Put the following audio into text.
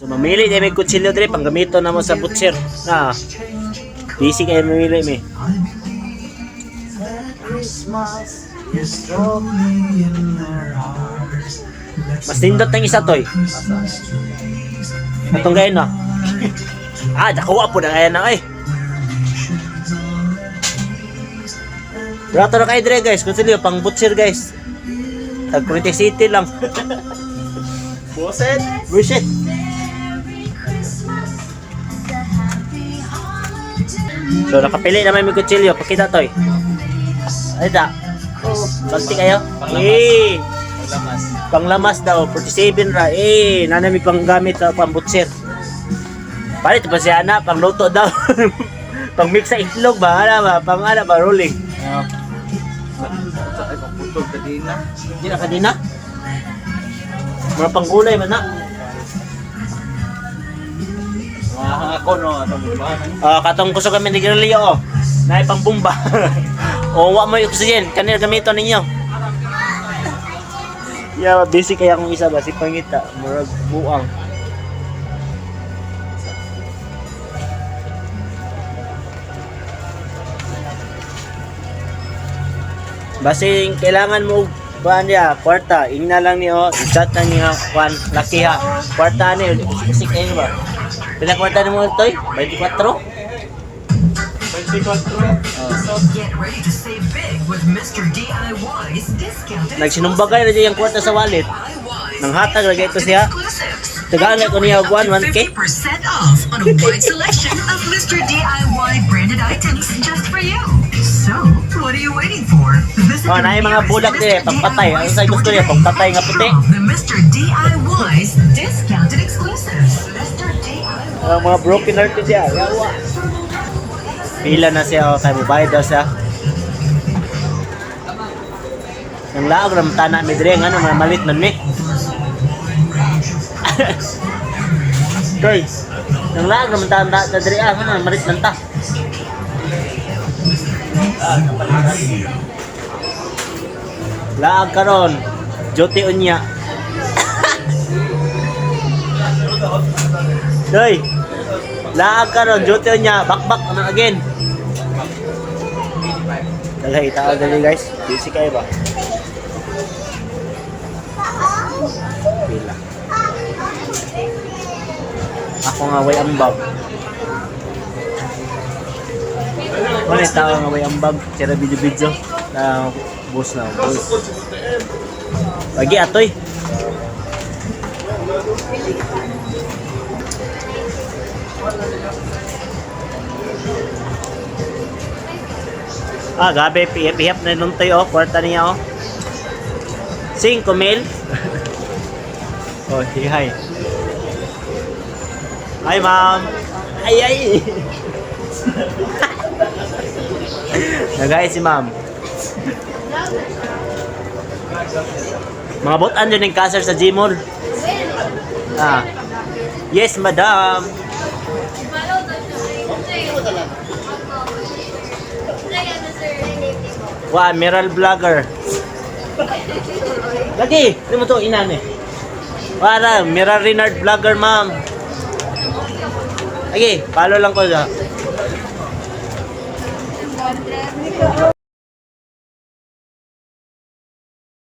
So mamili din may kutsilyo dre pang gamito na mo sa butcher. Na. Busy kayo mamili mi. Mas nindot ng isa toy. Atong gayon na. Dakuha po na kaya na ay. Brato na kayo dre guys, kutsilyo pang butcher guys. Tag City lang. Buset. Buset. So nakapili naman may kutsilyo, pakita toy. Ay da. Balti kayo? Paglamas. Panglamas daw, 47 ra. Nanami pang gamit sa pambutser. Palit pa siya na, pangluto daw. Pang mix sa itlog ba? Pang rolling. Ay, pagputog kadina. Hindi na kanina. Mga panggulay man na. Ako no, atong bubahan. Katong kuso kami ni Grilio, na pang bomba. Wa mo yung oxygen, kanina gamito ninyo. Busy kaya kung isa ba si Pangita, murag buang. Basing kailangan mo kuan dia kwarta, ingna lang niyo, i-chat lang niyo kuan laki ha. Kwarta ni kasi kayo ba? Pila kwarta mo toy? 24? 24. Get ready to save big with Mr. DIY's discounted Nagsinumbagay na diya yung kwarta sa wallet. Nang hatag lagi ito siya. Tagaan ko niya kuan 1K. 50% off on a wide selection of Mr. DIY branded items just for you. So, what are you waiting for? Visit Na yung mga bulak nila, pagpatay. Ano sa gusto niya, pagpatay nga puti. The Mr. DIY's discounted exclusives. Mr. DIY. Mga broken heart ko siya. Yawa. Pila na siya, kaya mubayad daw siya. Nang laog na matana mi dire nga mga malit man mi. Guys, nang laog na matana na dire nga malit man ta. Laag karon, Jote unya. Doy. Laag karon, Jote unya, bakbak na again. Daghay tao dali guys. Busy kayo ba? Pila. Ako nga way ambag. Wala tao nga way ambag. Sira video na bus na bus. Lagi atoy. Gabi pihap na nung tayo, kwarta niya 5,000. Sige, hi. Hi, ma'am. Ay. Nagay si ma'am. Mga botan din yung kasar sa Gmall. Yes, madam. Meral vlogger. Lagi, ano mo to inane? Meral Renard vlogger, ma'am. Lagi, follow lang ko siya.